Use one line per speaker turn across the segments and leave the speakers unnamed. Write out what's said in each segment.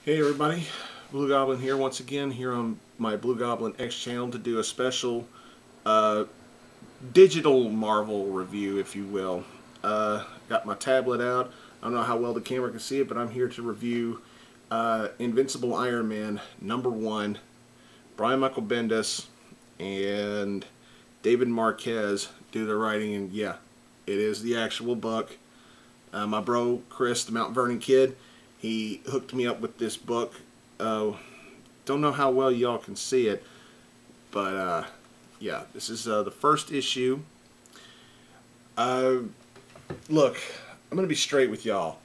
Hey everybody, Blue Goblin here once again here on my blugoblinX channel to do a special uh, digital Marvel review, if you will. Got my tablet out. I don't know how well the camera can see it, but I'm here to review Invincible Iron Man #1. Brian Michael Bendis and David Marquez do the writing, and yeah, it is the actual book. My bro Chris, the Mount Vernon kid, he hooked me up with this book. Don't know how well y'all can see it, but yeah, this is the first issue. Look, I'm gonna be straight with y'all.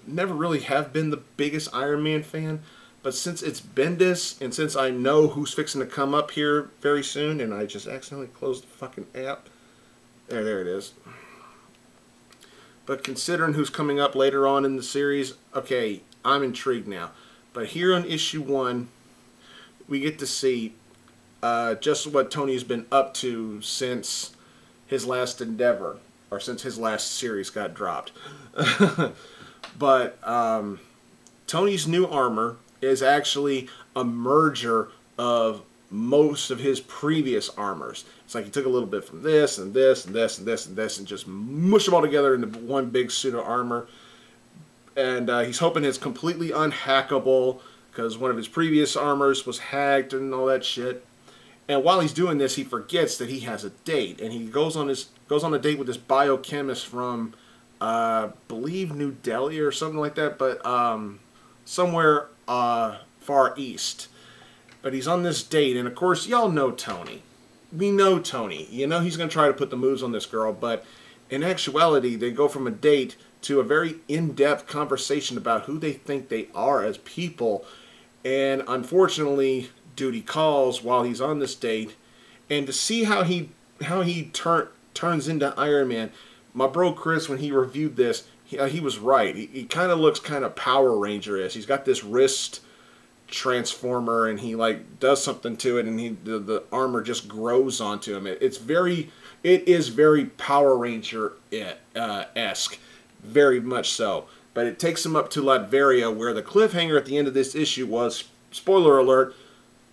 Never really have been the biggest Iron Man fan, but since it's Bendis and since I know who's fixing to come up here very soon, and I just accidentally closed the fucking app. There it is. But considering who's coming up later on in the series, okay, I'm intrigued now. But here on issue 1, we get to see just what Tony's been up to since his last endeavor, or since his last series got dropped. But Tony's new armor is actually a merger of most of his previous armors. It's like he took a little bit from this and this and this and this and this and just mushed them all together into one big suit of armor. And he's hoping it's completely unhackable because one of his previous armors was hacked and all that shit. And while he's doing this, he forgets that he has a date, and he goes on a date with this biochemist from believe New Delhi or something like that, but somewhere far east. But he's on this date, and of course, y'all know Tony. We know Tony. You know he's going to try to put the moves on this girl, but in actuality, they go from a date to a very in-depth conversation about who they think they are as people. And unfortunately, duty calls while he's on this date. And to see how he turns into Iron Man, my bro Chris, when he reviewed this, he was right. He kind of looks kind of Power Ranger-ish. He's got this wrist transformer, and he like does something to it, and the armor just grows onto him. It is very Power Ranger esque, very much so. But it takes him up to Latveria, where the cliffhanger at the end of this issue was, spoiler alert,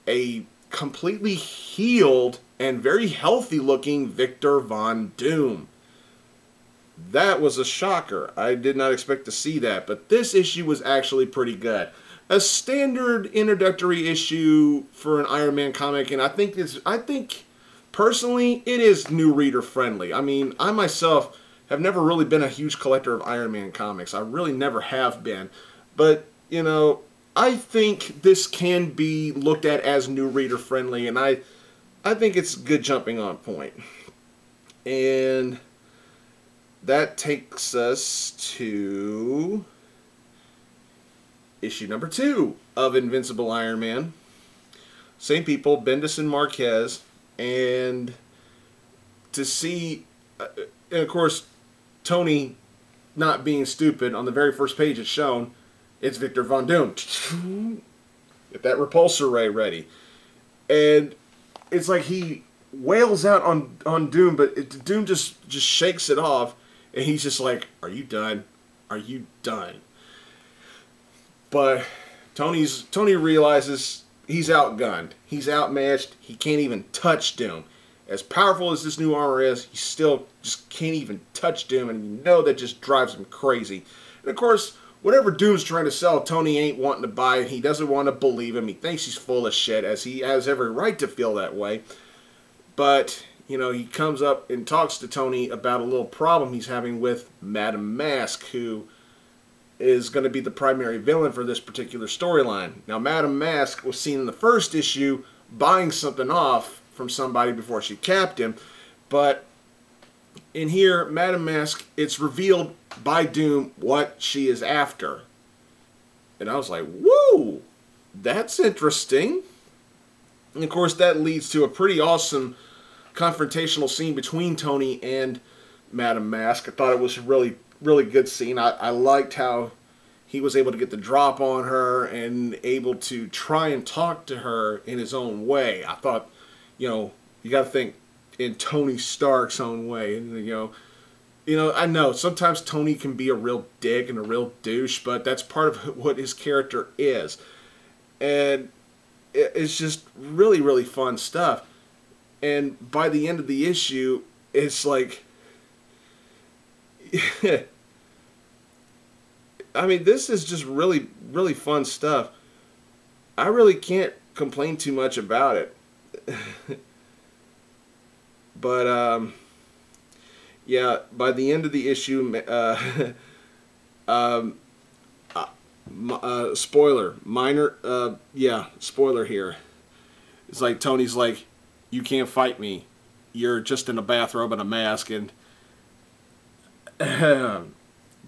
a completely healed and very healthy looking Victor Von Doom. That was a shocker. I did not expect to see that, but this issue was actually pretty good. A standard introductory issue for an Iron Man comic, and I think personally it is new reader friendly. I mean, I myself have never really been a huge collector of Iron Man comics. I really never have been. But, you know, I think this can be looked at as new reader friendly, and I think it's a good jumping on point. And that takes us to issue #2 of Invincible Iron Man. Same people, Bendis and Marquez, and to see, and of course, Tony not being stupid, on the very first page it's shown, it's Victor Von Doom. Get that repulsor ray ready. And it's like he wails out on Doom, but Doom just shakes it off, and he's just like, "Are you done? Are you done?" But Tony realizes he's outgunned. He's outmatched. He can't even touch Doom. As powerful as this new armor is, he still just can't even touch Doom, and you know that just drives him crazy. And of course, whatever Doom's trying to sell, Tony ain't wanting to buy it. He doesn't want to believe him. He thinks he's full of shit, as he has every right to feel that way. But, you know, he comes up and talks to Tony about a little problem he's having with Madame Mask, who is going to be the primary villain for this particular storyline. Now, Madame Mask was seen in the first issue buying something off from somebody before she capped him, but in here, Madame Mask, it's revealed by Doom what she is after. And I was like, woo, that's interesting. And of course, that leads to a pretty awesome confrontational scene between Tony and Madame Mask. I thought it was a really good scene. I liked how he was able to get the drop on her and able to try and talk to her in his own way. I thought, you know, you got to think in Tony Stark's own way. And, you know, I know sometimes Tony can be a real dick and a real douche, but that's part of what his character is. And it's just really, really fun stuff. And by the end of the issue, it's like, I mean, this is just really, really fun stuff. I really can't complain too much about it. But, yeah, by the end of the issue, spoiler, spoiler here. It's like Tony's like, you can't fight me. You're just in a bathrobe and a mask, and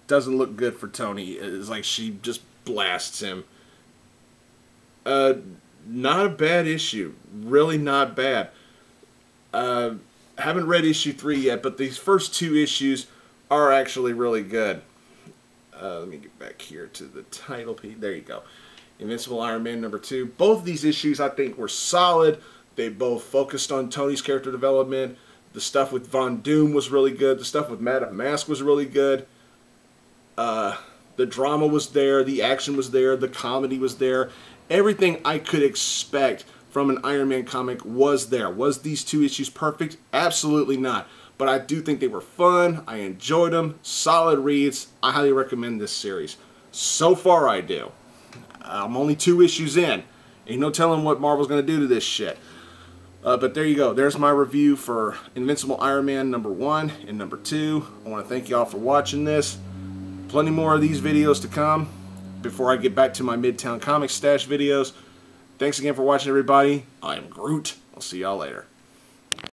doesn't look good for Tony. It's like she just blasts him. Not a bad issue. Really not bad. Haven't read issue 3 yet, but these first 2 issues are actually really good. Let me get back here to the title page. There you go. Invincible Iron Man number 2. Both of these issues I think were solid. They both focused on Tony's character development. The stuff with Von Doom was really good. The stuff with Madame Mask was really good. The drama was there. The action was there. The comedy was there. Everything I could expect from an Iron Man comic was there. Was these 2 issues perfect? Absolutely not. But I do think they were fun. I enjoyed them. Solid reads. I highly recommend this series. So far, I do. I'm only 2 issues in. Ain't no telling what Marvel's going to do to this shit. But there you go. There's my review for Invincible Iron Man number 1 and number 2. I want to thank y'all for watching this. Plenty more of these videos to come before I get back to my Midtown Comics Stash videos. Thanks again for watching, everybody. I am Groot. I'll see y'all later.